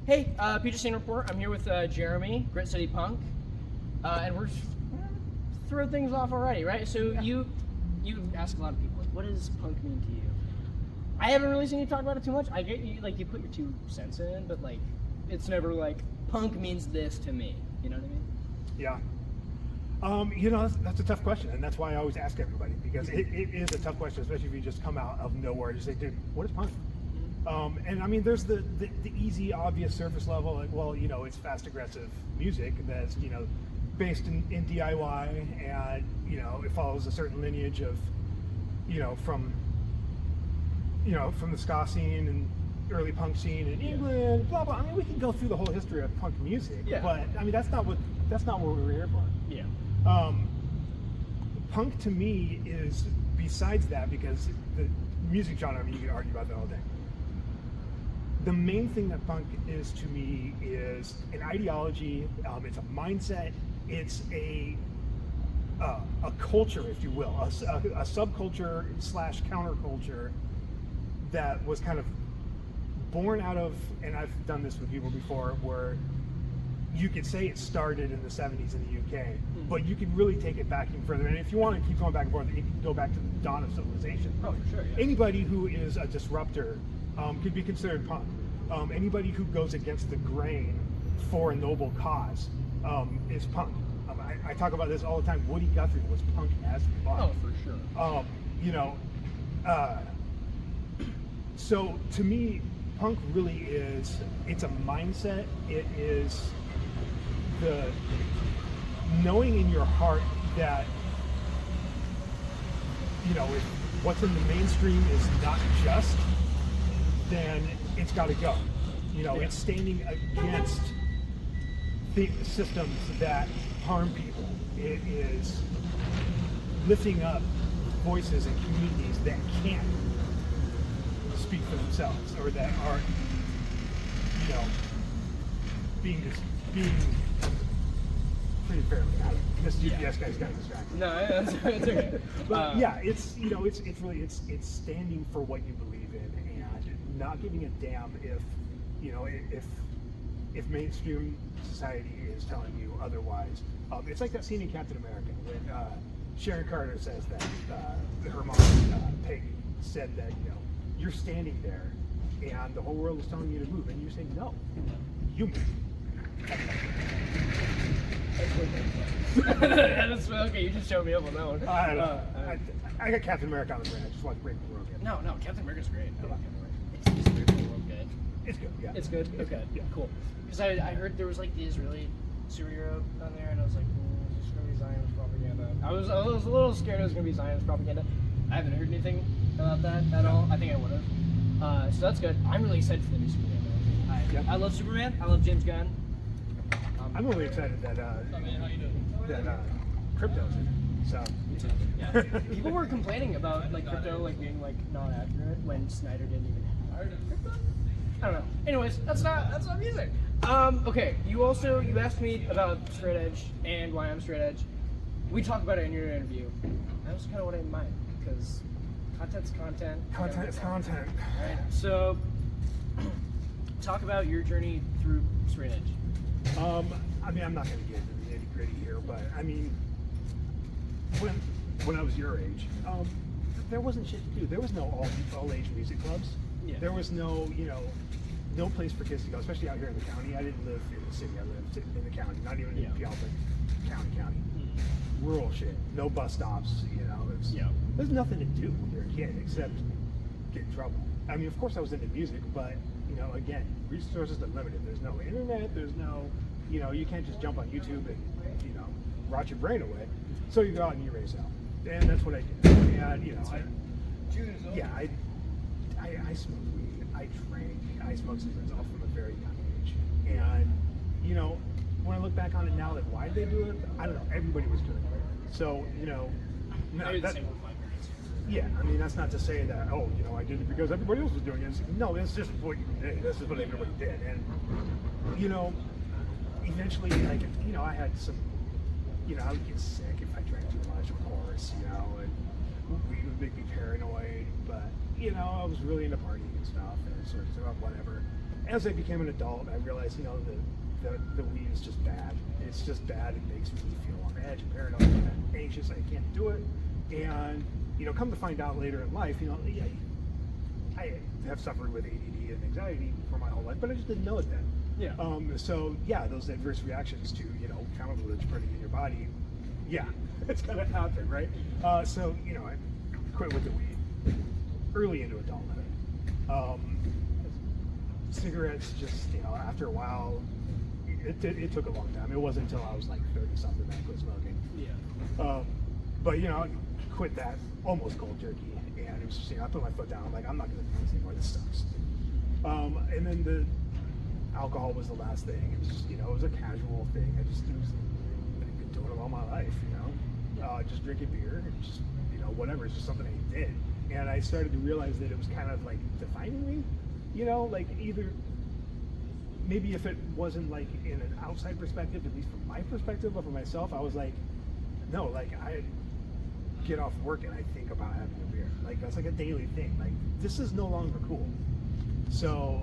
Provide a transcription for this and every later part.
Hey, Peter Stain Report. I'm here with Jeremy, Grit City Punk, and we're just throw things off already, right? So you ask a lot of people, like, what does punk mean to you? I haven't really seen you talk about it too much. I get you, like, you put your 2 cents in, but like, it's never like punk means this to me. You know what I mean? Yeah. That's a tough question, and that's why I always ask everybody, because it is a tough question, especially if you just come out of nowhere and you say, dude, what is punk? And I mean, there's the easy, obvious surface level, like, well, it's fast, aggressive music that's, based in DIY, and, it follows a certain lineage of, from the ska scene and early punk scene in England, blah, blah. I mean, we can go through the whole history of punk music, but, I mean, that's not what we were here for. Yeah. Punk to me is, besides that, because the music genre, I mean, you can argue about that all day. The main thing that punk is to me is an ideology, it's a mindset, it's a culture, if you will, a subculture / counterculture that was kind of born out of, and I've done this with people before, where you could say it started in the 70s in the UK, but you can really take it back even further. And if you want to keep going back and forth, you can go back to the dawn of civilization. Oh, for sure. Yeah. Anybody who is a disruptor could be considered punk. Anybody who goes against the grain for a noble cause is punk. I talk about this all the time. Woody Guthrie was punk as fuck. Oh, for sure. So to me, punk really is, it's a mindset. It is the knowing in your heart that, if what's in the mainstream is not just, then it's got to go. It's standing against the systems that harm people. It is lifting up voices and communities that can't speak for themselves, or that are, being pretty fairly. This GPS guy's got distracted. No, it's okay. But it's really it's standing for what you believe in, and not giving a damn if mainstream society is telling you otherwise. It's like that scene in Captain America when Sharon Carter says that her mom, Peggy, said that you're standing there and the whole world is telling you to move, and you say no, you move. That's okay. You just showed me up on that one. I got Captain America on the brain. I just want to break the world. No, Captain America's great. I love Captain America. It's just the world good. It's good. Yeah. It's good. Okay. Yeah. Cool. Because I heard there was like the Israeli superhero on there, and I was like, is this gonna be Zionist propaganda? I was a little scared it was gonna be Zionist propaganda. I haven't heard anything about that at all. I think I would have. So that's good. I'm really excited for the new Superman movie. I love Superman. I love James Gunn. I'm really excited that Crypto's in it. So. Yeah. People were complaining about like Crypto like being like not accurate when Snyder didn't even have Crypto. I don't know. Anyways, that's not music. Okay. You asked me about straight edge and why I'm straight edge. We talked about it in your interview. That was kind of what I meant, because content's content. Content is content. Right. So, talk about your journey through straight edge. I mean, I'm not going to get into the nitty gritty here, but I mean, when I was your age, there wasn't shit to do. There was no all age music clubs. Yeah. There was no no place for kids to go, especially out here in the county. I didn't live in the city. I lived in the county, not even in Puyallup, county. Mm-hmm. Rural shit. No bus stops. There's nothing to do when you're a kid except get in trouble. I mean, of course I was into music, but again, resources are limited. There's no internet. There's no, you can't just jump on YouTube and rot your brain away. So you go out and you raise hell, and that's what I did. And I smoked weed. I drank. I smoked cigarettes all from a very young age. And when I look back on it now, like, why did they do it? I don't know. Everybody was doing it. So yeah, I mean, that's not to say that, I did it because everybody else was doing it. No, it's just what you did. This is what everybody did. And, eventually, I had some, I would get sick if I drank too much, of course, and weed would make me paranoid. But, I was really into partying and stuff, and sort of whatever. as I became an adult, I realized, you know, the weed is just bad. It's just bad. It makes me feel on edge, paranoid, and anxious. I can't do it. And, you know, come to find out later in life, you know, yeah, I have suffered with ADD and anxiety for my whole life, but I just didn't know it then. Yeah. So yeah, those adverse reactions to, you know, chemicals that's putting in your body, yeah, it's gonna happen, right? So, you know, I quit with the weed early into adulthood. Cigarettes, just, you know, after a while, it took a long time. It wasn't until I was like 30 something that I quit smoking. Yeah. But you know, I quit that almost cold turkey, and it was just, you know, I put my foot down. I'm like, I'm not gonna do this anymore. This sucks. And then the alcohol was the last thing. It was just, you know, it was a casual thing. I've been doing it all my life, you know, just drinking beer and just, you know, whatever. It's just something I did, and I started to realize that it was kind of like defining me, you know, like either. Maybe if it wasn't like in an outside perspective, at least from my perspective or for myself, I was like, no, like I get off work and I think about having a beer. Like that's like a daily thing. Like this is no longer cool. So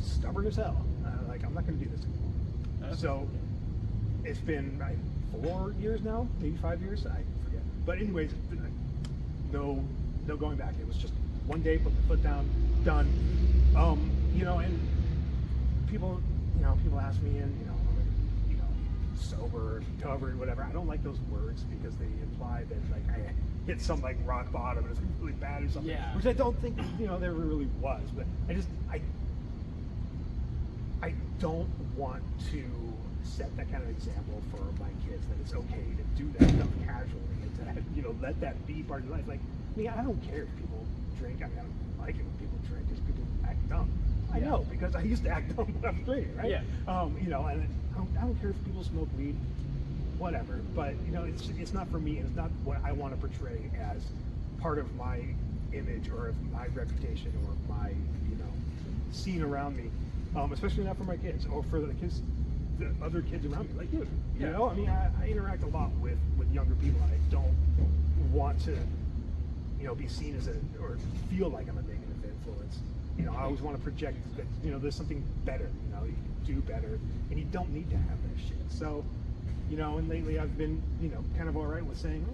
stubborn as hell. Like I'm not going to do this anymore. So it's been 4 years now, maybe 5 years. I forget. But anyways, no going back. It was just one day, put my foot down, done. You know, and people ask me, and you know, sober, covered, whatever. I don't like those words because they imply that like I hit some like rock bottom and it's really bad or something. Yeah. Which I don't think, you know, there really was. But I don't want to set that kind of example for my kids that it's okay to do that stuff casually and to, you know, let that be part of your life. Like, I mean, I don't care if people drink. I mean, I don't like it when people drink because people act dumb. I know, because I used to act dumb when I was drinking, right? Yeah. You know, and I don't care if people smoke weed, whatever. But you know, it's not for me. And it's not what I want to portray as part of my image or of my reputation or my, you know, scene around me. Especially not for my kids or for the kids, the other kids around me, like you. You know, I mean, I interact a lot with younger people. And I don't want to, you know, be seen as or feel like I'm a negative influence. You know, I always want to project that, you know, there's something better, you know, you can do better, and you don't need to have that shit. So, you know, and lately I've been, you know, kind of all right with saying,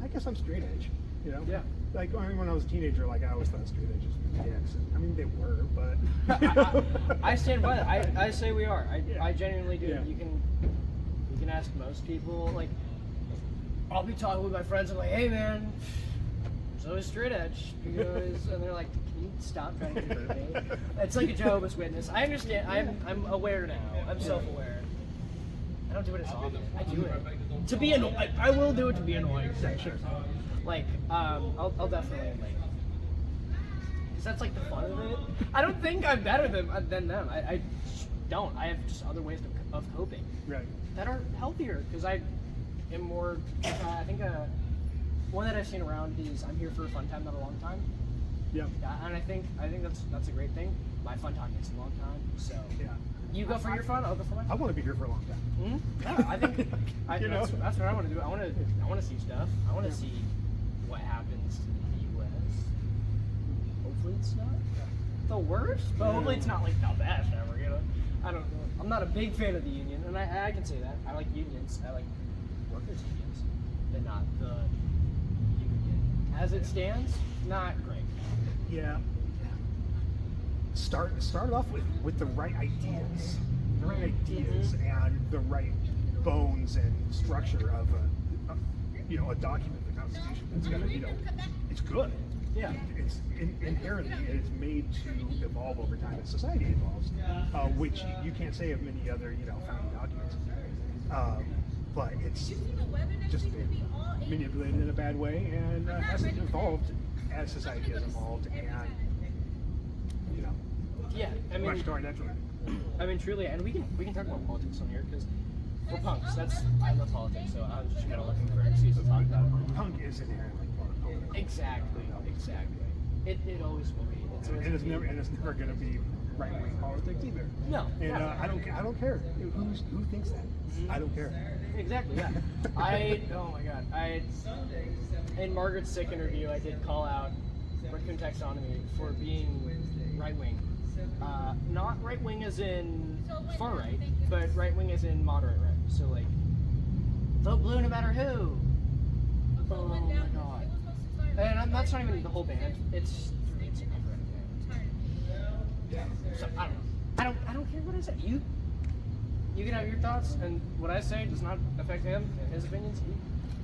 I guess I'm straight edge, you know? Yeah. Like, I mean, when I was a teenager, like, I always thought straight edges were dicks. I mean, they were, but... I stand by that. I say we are. I genuinely do. Yeah. You can ask most people, like, I'll be talking with my friends, I'm like, hey man, so is straight edge, because, and they're like, can you stop trying to convert me? It's like a Jehovah's Witness. I understand. I'm aware now. I'm self-aware. I don't do it as often. I do it to be annoying. I will do it to be annoying. Sure. Like, I'll definitely like. Cause that's like the fun of it. I don't think I'm better than them. I don't. I have just other ways of coping. Right. That are healthier, because I am more. I think one that I've seen around is I'm here for a fun time, not a long time. Yeah. And I think that's a great thing. My fun time is a long time, so Yeah. you go for your fun, I'll go for my I fun. want to be here for a long time. Mm-hmm. Yeah, I think You know? that's what I want to do. I want to see stuff. I want to see what happens to the U.S. Hopefully it's not the worst, but hopefully it's not like the best ever. You know, I don't know. I'm not a big fan of the union, and I can say that. I like unions. I like workers' unions, but not the union as it stands. Not great. Yeah. Start off with the right ideas, and the right bones and structure of a document, the Constitution. That's gonna, you know, it's good. Yeah. It's inherently it's made to evolve over time as society evolves, which you can't say of many other, you know, founding documents. But it's just been manipulated in a bad way and hasn't evolved as society has evolved, and you know, Yeah, I mean, much to our detriment. I mean, truly, and we can talk about politics on here because we're punks. I love politics, so I was just kind of looking for an excuse to talk about it. Punk is inherently political. Exactly. It always will be. And it's never going to be right-wing politics either. No. And yeah. I don't care who thinks that. I don't care. Exactly. Yeah. Oh my God. In Margaret's sick interview, I did call out Raccoon Taxonomy for being right-wing. not right wing as in far right, but right wing as in moderate right. So like, vote blue no matter who. Oh my god. And that's not even the whole band. It's so I don't know. I don't care what I say. You can have your thoughts, and what I say does not affect him and his opinions.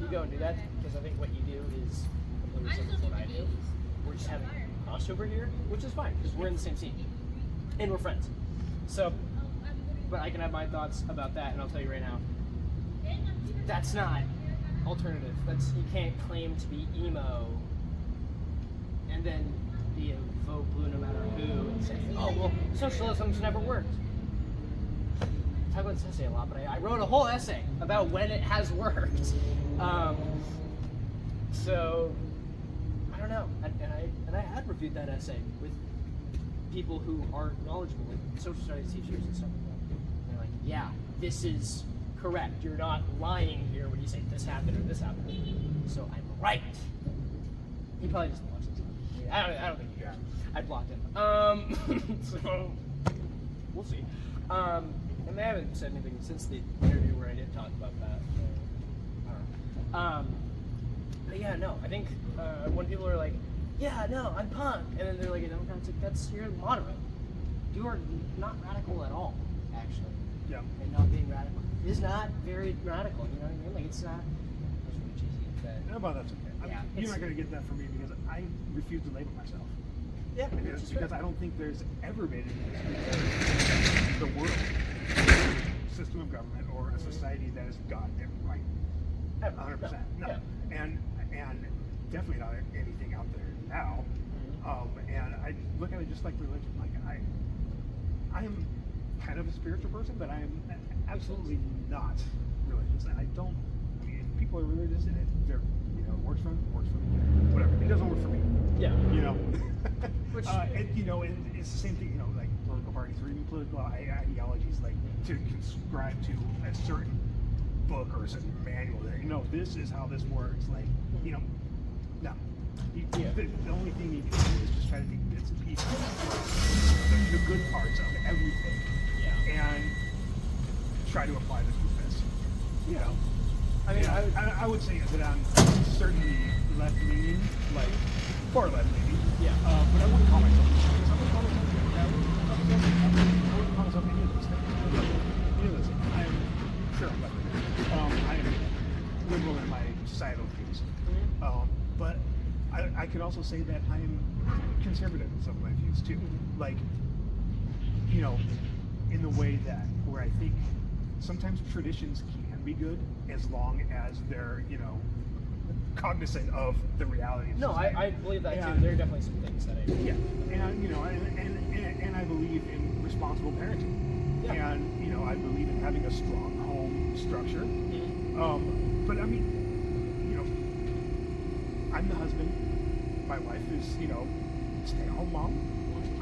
You go and do that, because I think what you do is completely different from what I do. We're just having crossover here, which is fine because we're in the same team and we're friends. So, but I can have my thoughts about that, and I'll tell you right now, that's not alternative. That's, you can't claim to be emo and then be a vote blue no matter who and say, oh well, socialism's never worked. I talk about this essay a lot, but I wrote a whole essay about when it has worked. So I don't know, and I had reviewed that essay with people who are knowledgeable, like social studies teachers and stuff like that. And they're like, yeah, this is correct. You're not lying here when you say this happened or this happened. So I'm right. He probably doesn't watch this. I don't think he cares. I blocked him. So we'll see. And they haven't said anything since the interview where I did talk about that. So, I don't know. But yeah, no, I think when people are like, yeah, no, I'm punk, and then they're like, no, you're moderate. You are not radical at all, actually. Yeah. And not being radical is not very radical, you know what I mean? Like, it's not, that's really cheesy. But, No, but that's okay. I mean, Yeah, you're it's- not going to get that from me because I refuse to label myself. yeah, Because I don't think there's ever been the world system of government or a society that has gotten it right. 100%. No. Yeah. And definitely not anything out there now. And I look at it just like religion. Like I am kind of a spiritual person, but I am absolutely not religious. And I don't. I mean, if people are religious and they're, works for them, works for them. Whatever. It doesn't work for me. Yeah. Which- And it's the same thing. Like political parties or even political ideologies, like to subscribe to a certain book or a certain manual that this is how this works. Like no. The only thing you can do is just try to take bits and pieces, the good parts of everything, and try to apply this to this. I mean, I would say that I'm certainly left leaning, like far left leaning. Yeah. But I wouldn't call myself. I wouldn't call myself. I wouldn't call myself any of those things. Any of those things. I'm sure I'm left leaning. I am liberal in my societal views. But I can also say that I am conservative in some of my views too. Like, in the way that where I think sometimes traditions can be good as long as they're, cognizant of the reality of no, society. I believe that Yeah. too. There are definitely some things that I Yeah, and I believe in responsible parenting. Yeah. And I believe in having a strong home structure. But I mean, I'm the husband. My wife is, stay-at-home mom.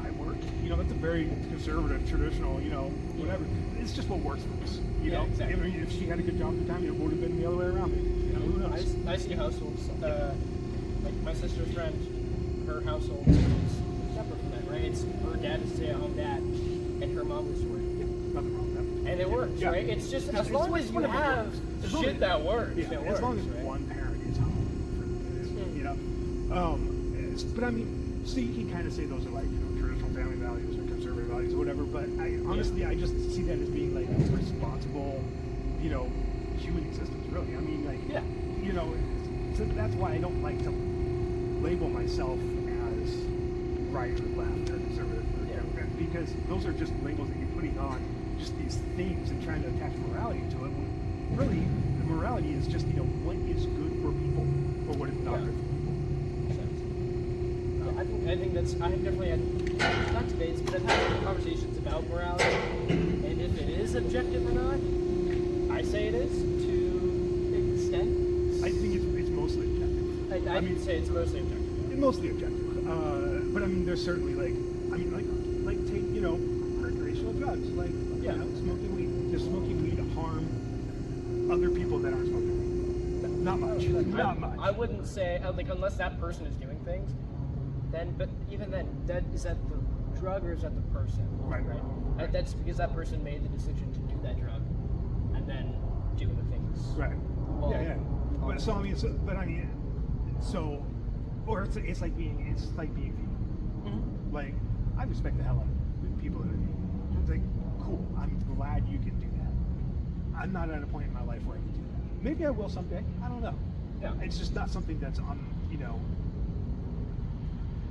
I work. That's a very conservative, traditional, whatever. It's just what works for us. Yeah, exactly. I mean, if she had a good job at the time, it would have been the other way around. Who knows? I see households, like my sister's friend, her household is separate from that, right? It's her dad is a stay-at-home dad, and her mom was working. Nothing wrong with that. And it works, Yeah. right? It's just as It's long as you whatever have works. As long shit as- that works, Yeah, it as works, long as right? one parent is home, but I mean, so you can kind of say those are like traditional family values or conservative values or whatever. But honestly, I just see that as being like responsible, human existence. Really, I mean, like, so that's why I don't like to label myself as right or left or conservative or Democrat, because those are just labels that you're putting on just these things and trying to attach morality to it. When really, the morality is just what is good for people or what is not good for people. I think that's, I have definitely had, not debates, but I've had conversations about morality, and if it is objective or not, I say it is, to an extent. I think it's mostly objective. I mean, say it's mostly objective. It's mostly objective. But I mean, there's certainly like take recreational drugs, like smoking weed. Does smoking weed harm other people that aren't smoking weed? Not much. Not much. I wouldn't say, like, unless that person is doing things, then, but even then, is that the drug or is that the person? Right. That's because that person made the decision to do that drug, and then do the things. Right. Well, yeah. But so I mean, or it's like being vegan. Mhm. Like, I respect the hell out of people that are vegan. It's like, cool. I'm glad you can do that. I'm not at a point in my life where I can do that. Maybe I will someday. I don't know. Yeah. It's just not something that's on,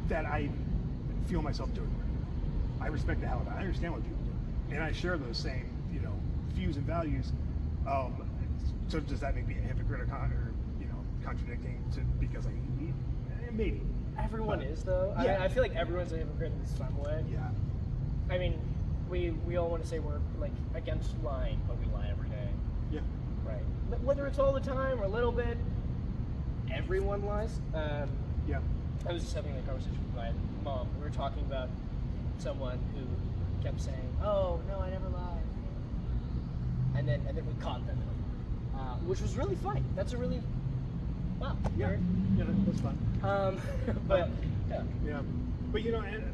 that I feel myself doing. I respect the hell out of it. I understand what people do, and I share those same, views and values. So does that make me a hypocrite or contradicting because I eat meat? Maybe. Everyone is though. Yeah. I feel like everyone's a hypocrite in some way. Yeah. I mean, we all want to say we're like against lying, but we lie every day. Yeah. Right. But whether it's all the time or a little bit, everyone lies. Yeah. I was just having a conversation with my mom. We were talking about someone who kept saying, "Oh no, I never lie," and then we caught them, which was really funny. That's a really wow. Yeah. Yeah, that's fun. But yeah. Yeah. But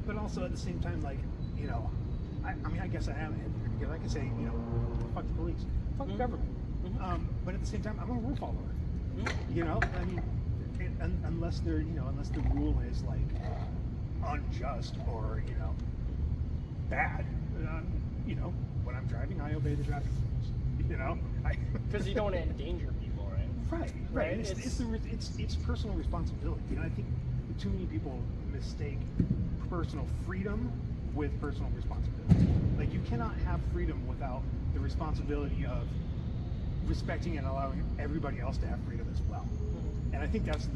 but also at the same time, like, I guess I am a hypocrite because I can say, fuck the police, fuck the government. But at the same time, I'm a rule follower. I mean, unless unless the rule is like unjust or bad, when I'm driving, I obey the traffic rules. Because you don't want to endanger people, right? Right. And it's personal responsibility. I think too many people mistake personal freedom with personal responsibility. Like, you cannot have freedom without the responsibility of respecting and allowing everybody else to have freedom as well. And I think that's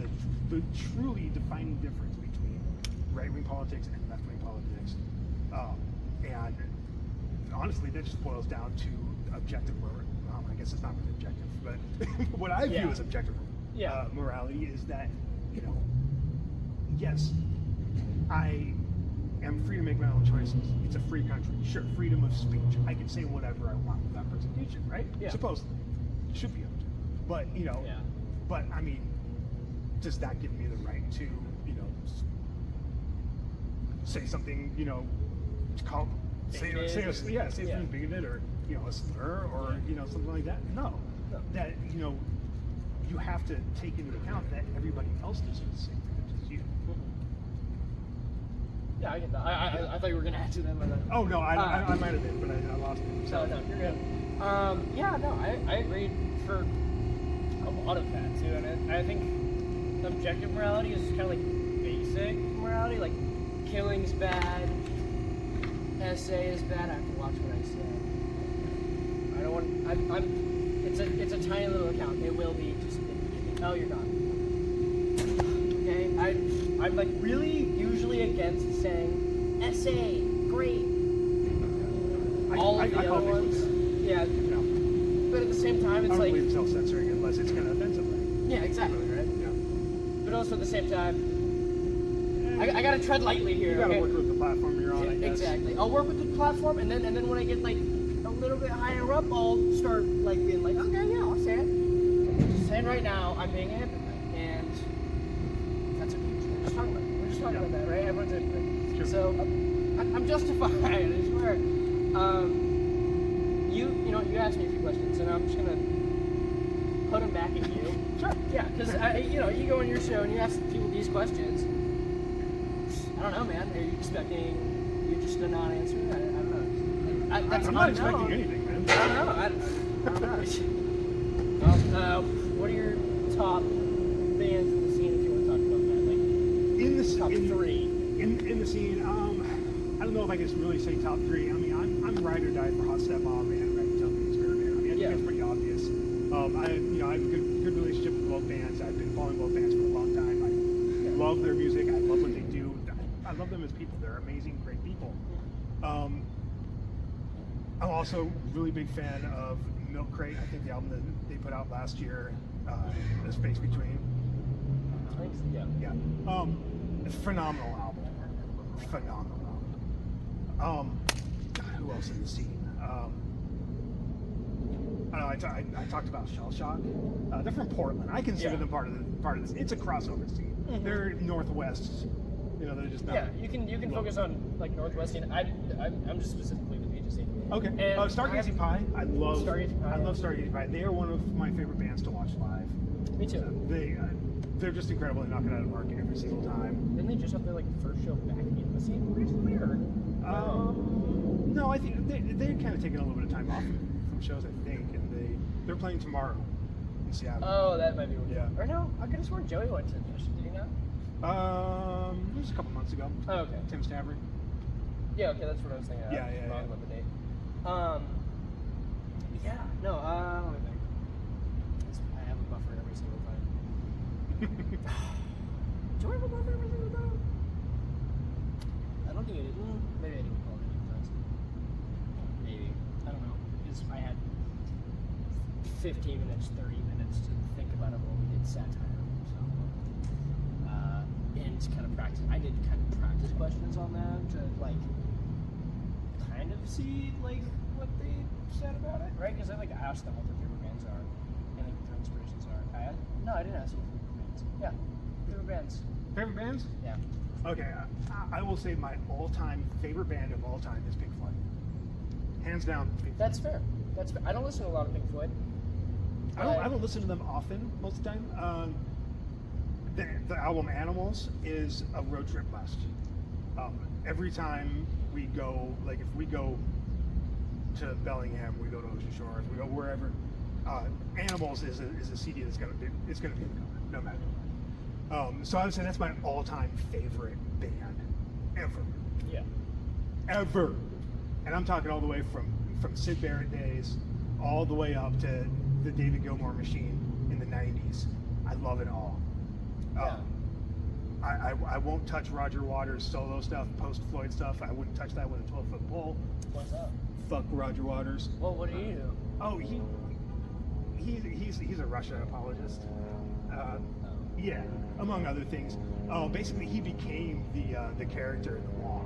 the truly defining difference between right-wing politics and left-wing politics. And honestly, that just boils down to objective morality. I guess it's not really objective, but what I view as objective morality is that, yes, I am free to make my own choices. It's a free country. Sure, freedom of speech. I can say whatever I want without persecution, right? Yeah. Supposedly. It should be able to. But, but I mean, does that give me the right to, say something, say something bigoted or, a slur or, something like that? No. That, you have to take into account that everybody else deserves the same thing as you. Yeah, I get that. I thought you were going to answer that. But Oh, no, I might have been, but I lost it. So, no, you're good. I agree for a lot of that, too. And I think objective morality is kind of like basic morality. Like, killing's bad, essay is bad. I have to watch what I say. I don't want... It's a tiny little account. It will be just... Oh, you're gone. Okay? I'm like really usually against saying essay, great. All of the other ones. Yeah. But at the same time, it's I don't like... believe self-censoring unless it's going to offend somebody. Yeah, exactly, right? Yeah. But also at the same time, I gotta tread lightly here. You gotta okay? work with the platform you're on, I guess. Exactly. I'll work with the platform, and then when I get like a little bit higher up, I'll start like being like, okay, yeah, I'll say it. Just saying right now, I'm being a hypocrite, and that's okay. We're just talking about that, right? Everyone's a hypocrite. Sure. So I'm justified. I swear. You asked me a few questions, and I'm just gonna put them back at you. Sure. Yeah, because you go on your show and you ask people these questions. I don't know, man. Are you expecting you just to not answer? I don't know. That's I'm not expecting anything, man. I don't know. What are your top bands in the scene, if you want to talk about that? Like In the top in, three. In the scene, I don't know if I can really say top three. I mean, I'm ride or die for Hot Step Mom and Right Tell the Experiment. I mean, I think that's pretty obvious. I have a good relationship with both bands. I've been following both bands for a long time. I love their music. I love what they do. I love them as people. They're amazing, great people. I'm also a really big fan of Milk Crate. I think the album that they put out last year, The Space Between. Thanks. Yeah. Yeah. Phenomenal album. Phenomenal album. Who else in the scene? I talked about Shell Shock. They're from Portland. I consider them part of this. It's a crossover scene. They're Northwest You know, they're just not. Yeah, you can local. focus on like Northwest scene. I'm just specifically the Pages scene. Okay. And Stargazing Pie. I love Stargazing Pie. I love Stargazing Pie. They are one of my favorite bands to watch live. Me too. They're just incredible. They knock it out of the park every single time. Didn't they just have their like first show back in the scene recently, or? No, I think they're kind of taking a little bit of time off from shows. I think, and they're playing tomorrow in Seattle. Oh, that might be what. Yeah. Or no, I could have sworn Joey went to this. Did he not? It was a couple months ago. Oh, okay. Tim Stafford. Yeah, okay, that's what I was thinking. Yeah, I was yeah, wrong yeah. about the date. Yeah, no, let me think. I have a buffer every single time. Do I have a buffer every single time? I don't think I did. Maybe I didn't call it any times. Maybe. I don't know. Because I had 15 minutes, 30 minutes to think about it while we did satire. So, and to kind of practice. I did kind of practice questions on them to, like, kind of see, like, what they said about it, right? Because I, like, asked them what their favorite bands are and, like, what their inspirations are. No, I didn't ask you favorite bands. Yeah. Favorite bands. Favorite bands? Yeah. Okay, I will say my all-time favorite band of all time is Pink Floyd. Hands down, Pink Floyd. That's fair. That's fair. I don't listen to a lot of Pink Floyd. I don't listen to them often most of the time. The album Animals is a road trip must. Every time we go, like if we go to Bellingham, we go to Ocean Shores, we go wherever. Animals is a CD that's gonna be in the car, no matter what. So I would say that's my all-time favorite band ever. Yeah. Ever. And I'm talking all the way from Syd Barrett days all the way up to the David Gilmour Machine in the 90s. I love it all. Yeah. I won't touch Roger Waters' solo stuff, post-Floyd stuff. I wouldn't touch that with a 12-foot pole. What's up? Fuck Roger Waters. Well, what do you do? Oh, he's a Russia apologist. Yeah, among other things. Basically, he became the character in The Wall.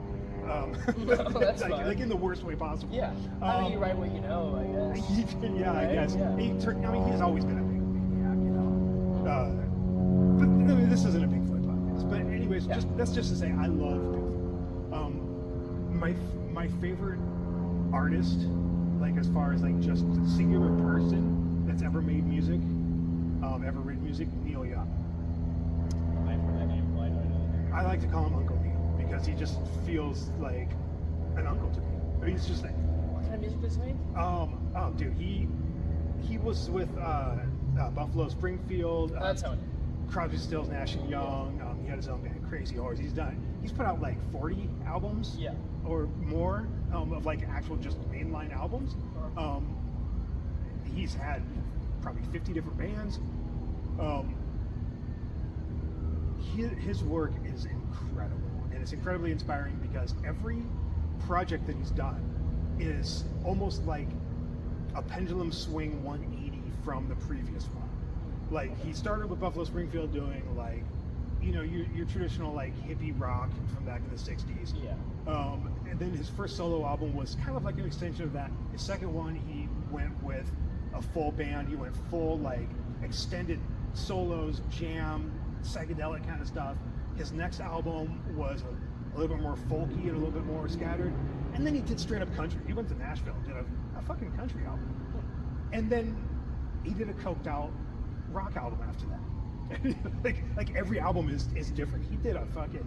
That's fine. like in the worst way possible. Yeah. I mean, you write what you know, I guess. Yeah, I Right? guess. Yeah. He's always been a big maniac, you know. But I mean, this isn't a Pink Floyd podcast. But anyways, Yeah. that's just to say, I love Pink Floyd. My favorite artist, like as far as like just a singular person that's ever made music, ever written music, Neil Young. I've heard that name. Why do I know that? I like to call him Uncle Neil because he just feels like an uncle to me. He's just like, What kind of music does he make? oh, dude, he was with Buffalo Springfield. That's how it Crosby, Stills, Nash and Young. He had his own band, Crazy Horse. He's put out like 40 albums, Yeah. or more, of like actual just mainline albums. He's had probably 50 different bands. His work is incredible, and it's incredibly inspiring because every project that he's done is almost like a pendulum swing 180 from the previous one. Like he started with Buffalo Springfield doing like, you know, your traditional like hippie rock from back in the 60s. Yeah. And then his first solo album was kind of like an extension of that. His second one, he went with a full band. He went full like extended solos, jam, psychedelic kind of stuff. His next album was a little bit more folky and a little bit more scattered. And then he did straight up country. He went to Nashville and did a fucking country album. And then he did a coked out rock album after that. like every album is different. He did a fucking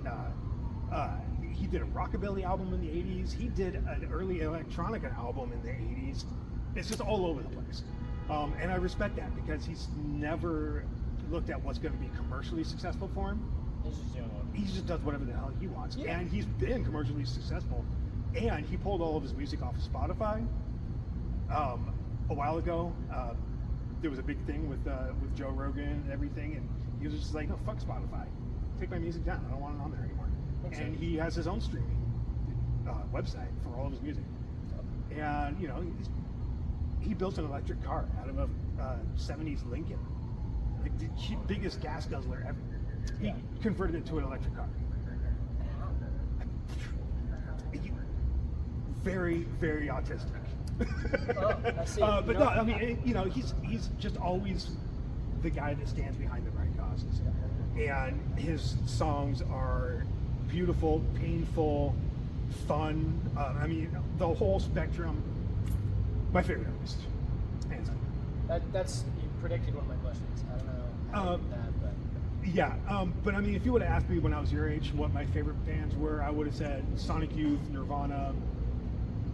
he did a rockabilly album in the 80s. He did an early electronica album in the 80s. It's just all over the place. And I respect that because he's never looked at what's going to be commercially successful for him. He's just doing one. He just does whatever the hell he wants. Yeah. And he's been commercially successful. And he pulled all of his music off of Spotify. A while ago, there was a big thing with Joe Rogan and everything, and he was just like, no, fuck Spotify. Take my music down. I don't want it on there anymore. Makes And sense. he has his own streaming website for all of his music. And, you know, he built an electric car out of a 70s Lincoln. Like the biggest gas guzzler ever. He Yeah. converted it to an electric car. Very, very autistic. Oh, I see. But You no, know- I mean, you know, he's just always the guy that stands behind the right causes. And his songs are beautiful, painful, fun. I mean, the whole spectrum. My favorite artist, hands down. That's you predicted one of my questions. I don't know how you did that, but Yeah, but I mean, if you would have asked me when I was your age what my favorite bands were, I would have said Sonic Youth, Nirvana.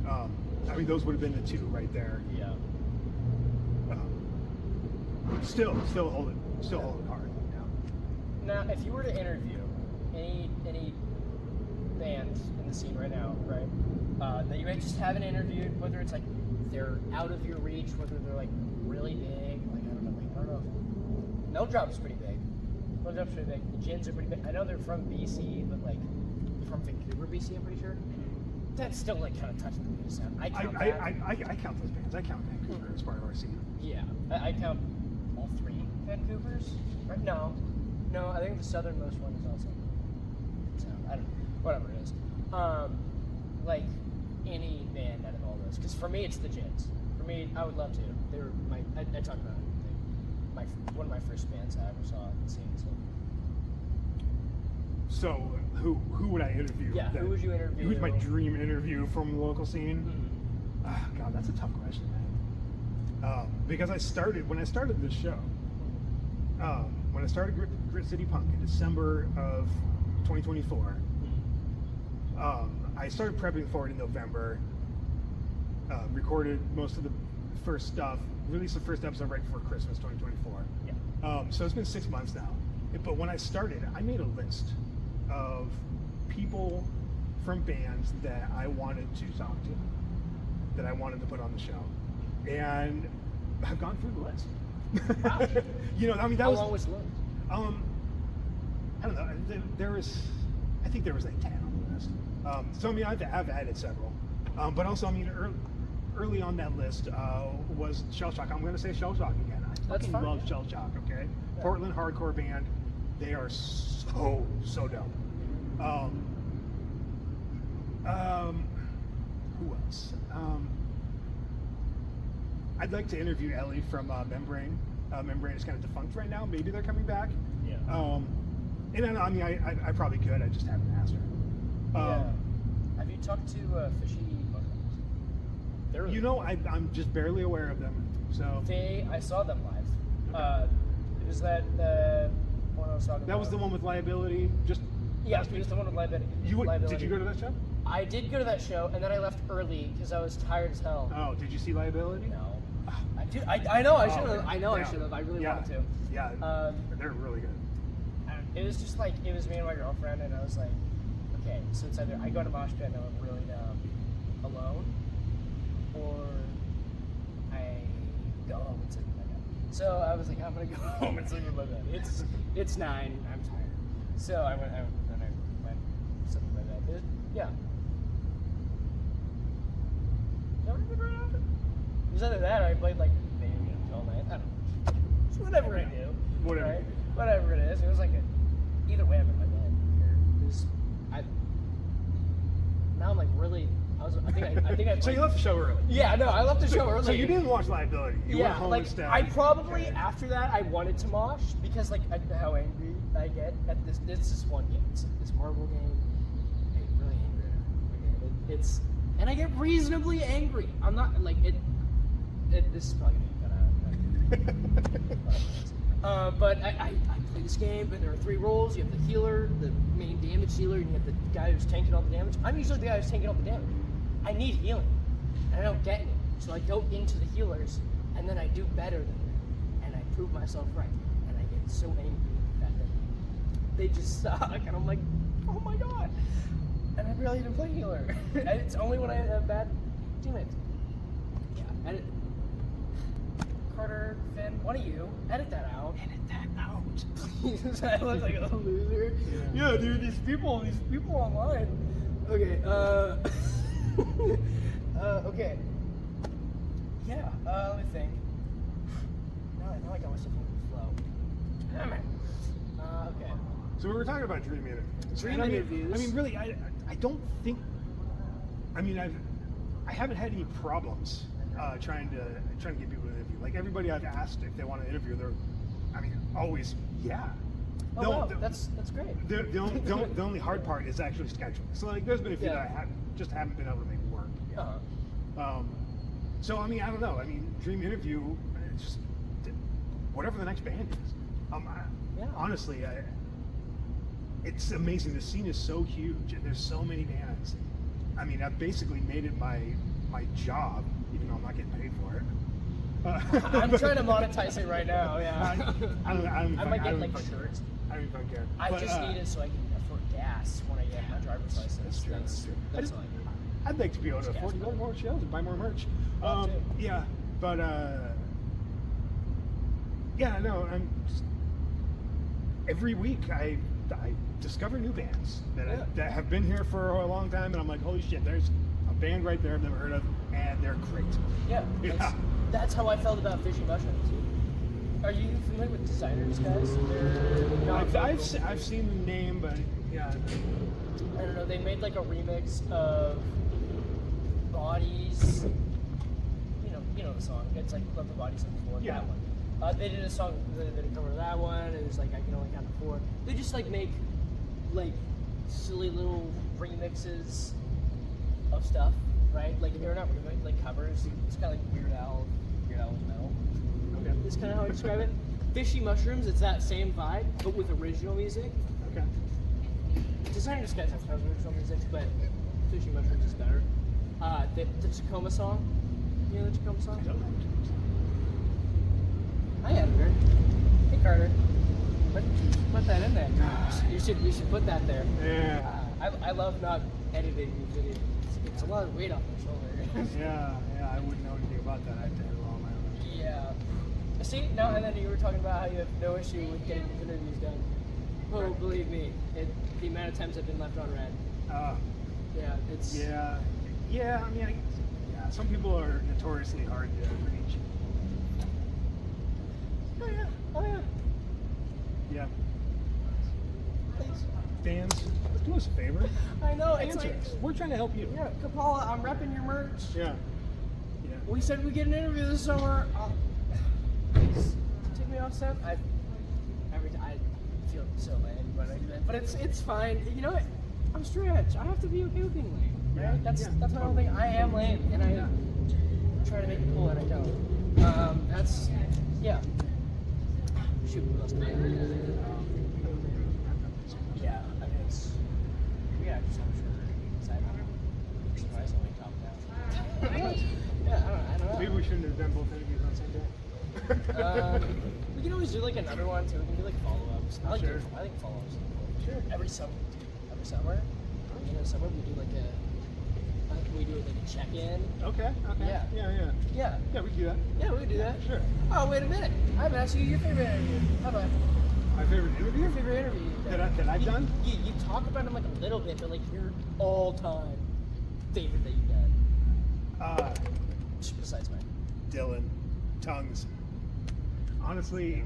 I mean, those would have been the two right there. yeah. Still hold it hard. Now, if you were to interview any bands in the scene right now, right, that you just haven't interviewed, whether it's like they're out of your reach, whether they're like really big, like I don't know. No Drop's pretty big. No Drop's pretty big. The Gins are pretty big. I know they're from BC, but like from Vancouver, BC, I'm pretty sure. That's still like kind of touching the sound. I count that. I count those bands. I count Vancouver as part of our scene. Yeah, I count all three Vancouvers. Right? No, I think the southernmost one is also. So I don't know, whatever it is. Like any band out of all those, because for me it's the Gins. For me, I would love to. They were I talked about it. One of my first bands I ever saw at the scene. So who would I interview? Yeah, who would you interview? Who's my dream interview from the local scene? Mm-hmm. God, that's a tough question, man. Because when I started this show, when I started Grit City Punk in December of 2024, I started prepping for it in November. Recorded most of the first stuff. Released the first episode right before Christmas 2024. Yeah. So it's been 6 months now. But when I started, I made a list of people from bands that I wanted to talk to, that I wanted to put on the show, and I've gone through the list. Wow. You know, I mean, How long was the list? I don't know. I think there was like 10 on the list. So I mean, I've added several, but also I mean, early on that list was Shell Shock. I'm going to say Shell Shock again. I That's fucking fine, love yeah. Shell Shock. Okay, Yeah. Portland hardcore band. They are so dope. Who else? I'd like to interview Ellie from Membrane. Membrane is kind of defunct right now. Maybe they're coming back. Yeah. And I mean, I probably could. I just haven't asked her. Yeah. Have you talked to Fishy Mushrooms? They're really You know, I'm just barely aware of them. So I saw them live. Was that the one I was talking about? that was the one with Liability. Just Yeah, last it week. was the one with Liability. Did you go to that show? I did go to that show, and then I left early because I was tired as hell. Oh, did you see Liability? No. I know I should have. Oh, I know I yeah. should have. I really Yeah. wanted to. Yeah, they're really good. It was just like, it was me and my girlfriend, and I was like, okay, so it's either I go to Mosh Pit and I'm really alone, or I go home and sleep in my bed. So I was like, I'm gonna go home and sleep in my bed. It's 9, I'm tired. So I went slept in my bed. Yeah. That would have been right after. It was either that or I played like video games all night. I don't know. It's whatever I do. Whatever. Right? Whatever it is. It was like either way I'm in my bed. Now I'm like really. I think I. So you left the show early. Yeah, no, I left the show early. So you didn't watch Liability. You went Yeah, home like instead. I probably Okay. after that I wanted to mosh because like how angry I get at this. This is one game. It's like this Marvel game. I get really angry at it. It's and I get reasonably angry. I'm not like it. This is probably gonna be but I play this game, and there are 3 roles. You have the healer, the main damage dealer, and you have the guy who's tanking all the damage. I'm usually the guy who's tanking all the damage. I need healing, and I don't get any. So I go into the healers, and then I do better than them, and I prove myself right. And I get so angry at the fact that they just suck, and I'm like, oh my god. And I barely even play healer. And it's only when I have bad teammates. Yeah, edit. Carter, Finn, one of you, edit that out. Edit that out. Please. I look like a loser. Yeah, dude, these people online. Okay, okay. Yeah, let me think. Now I got myself on the flow. Damn it. Okay. So we were talking about dream interviews. Dream And I mean- interviews. I mean, really, I don't think. I mean, I haven't had any problems trying to get people to interview. Like everybody I've asked if they want to interview, they're, I mean, always yeah. Oh, wow. That's great. The only hard part is actually scheduling. So like, there's been a few that I haven't been able to make work. Uh-huh. So I mean, I don't know. I mean, Dream Interview, just whatever the next band is. Honestly, it's amazing. The scene is so huge, and there's so many bands. I mean, I've basically made it my job, even though I'm not getting paid for it. I'm trying to monetize it right now. Yeah. I might get like shirts. I don't even care. I just need it so I can afford gas when I get my driver's license. That's true. That's all I need. I'd like to be able to afford to go to more shows and buy more merch. Yeah, but yeah, no, I'm just, every week I discover new bands that have been here for a long time, and I'm like, holy shit, there's a band right there I've never heard of, and they're great. Yeah. That's how I felt about Fishy Mushrooms. Are you familiar with Designers, guys? I've seen the name, but yeah. I don't know. They made like a remix of Bodies. You know the song. It's like Love the Bodies on the Floor. Yeah. That one. They did a song. They did a cover of that one. And it's like I Can Only Count to 4. They just like make like silly little remixes of stuff, right? Like they're not like covers. It's kind of like Weird Al's metal. Okay. Is kind of how I describe it. Fishy Mushrooms, it's that same vibe, but with original music. Okay. Designers guys have original music, but Fishy Mushrooms is better. The Tacoma song. You know the Tacoma song? I don't know. Hi, Edgar. Hey, Carter. Put that in there. We should put that there. Yeah. I love not editing these videos. It's a lot of weight off my shoulder. Yeah, I wouldn't know anything about that. I have to handle all my own. Yeah. See, no, and then you were talking about how you have no issue with getting these interviews done. Oh, believe me, the amount of times I've been left on red. Yeah, it's... Yeah, I mean, some people are notoriously hard to reach. Oh, yeah. Yeah. Thanks. Fans, do us a favor. I know, it's Answer like... us. We're trying to help you. Yeah, Kapala, I'm repping your merch. Yeah. We said we'd get an interview this summer. Please take me off set. I feel so lame when I do that, but it's fine. You know what? I'm Stretch. I have to be okay with being lame, right? That's my whole thing. I am lame, and I try to make it cool, and I don't. Shoot, what else? Yeah, I mean it's. Yeah, just so much. I'm surprisingly top down. Yeah, I don't know. Maybe we shouldn't have done both interviews on the same day. We can always do like another one too. We can do like follow-ups. I Sure. think follow-ups. Sure. Every summer, summer we do like a check-in. Okay. Yeah. Yeah, we can do that. Yeah, we can do that. Sure. Oh, wait a minute. I haven't asked you your favorite interview. How about My favorite interview? your favorite interview That I've done? You talk about them like a little bit, but like your all-time favorite that you've done. Besides mine. Dylan, Tongues. Honestly,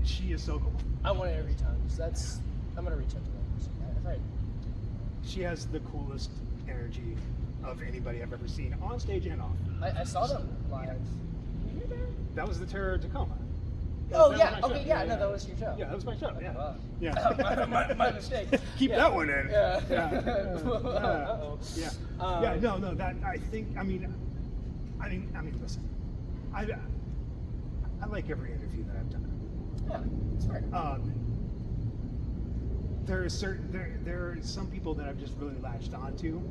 she is so cool. I want to interview Tongues. I'm gonna reach out to them. Right. She has the coolest energy of anybody I've ever seen, on stage and off. I saw them live. Were you there? That was the Terror at Tacoma. Oh, That yeah. was my Okay, show. yeah. No, that was your show. Yeah, that was my show. Yeah. Wow. Yeah. my mistake. Keep that one in. Yeah. Yeah. Yeah. Yeah. No. That I think. I mean, listen. I like every interview that I've done. Yeah, it's fair. There are some people that I've just really latched onto,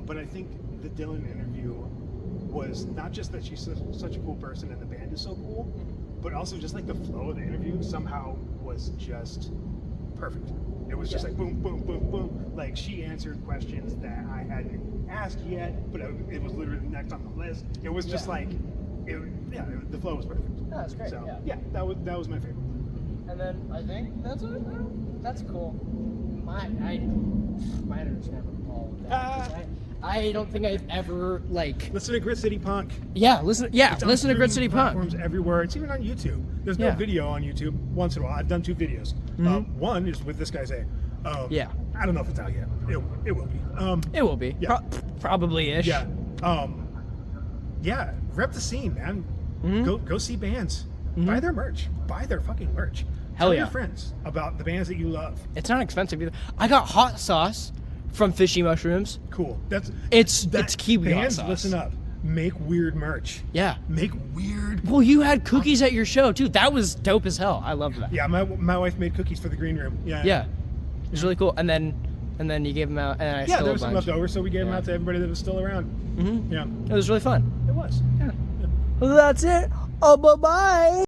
but I think the Dylan interview was not just that she's such a cool person and the band is so cool, but also just like the flow of the interview somehow was just perfect. It was just like boom, boom, boom, boom. Like she answered questions that I hadn't asked yet, but it was literally next on the list. It was just like, the flow was perfect. Oh, that's great. So that was my favorite. And then I think that's it. That's cool. My editors never call with that. 'Cause I don't think I've ever like. Listen to Grit City Punk. Yeah, listen. Yeah, It's on listen to Grit City streaming Punk. platforms everywhere. It's even on YouTube. There's no Yeah. video on YouTube. Once in a while, I've done 2 videos. One is with this guy's A. Yeah. I don't know if it's out yet. It will be. It will be. Yeah. Probably ish. Yeah. Rep the scene, man. Go see bands. Buy their merch. Buy their fucking merch. Hell Tell yeah. your friends about the bands that you love. It's not expensive either. I got hot sauce from Fishy Mushrooms. Cool. It's Kiwi hot bands, sauce. listen up. Make weird merch. Yeah. Make weird. Well, you had cookies at your show too. That was dope as hell. I loved that. Yeah, my wife made cookies for the green room. Yeah. Yeah. It was really cool. And then you gave them out, and I Yeah, stole there a was some bunch. left over, so we gave them Yeah. out to everybody that was still around. Mhm. Yeah, It was really fun. it was. Yeah. Well, that's it. Oh, bye-bye.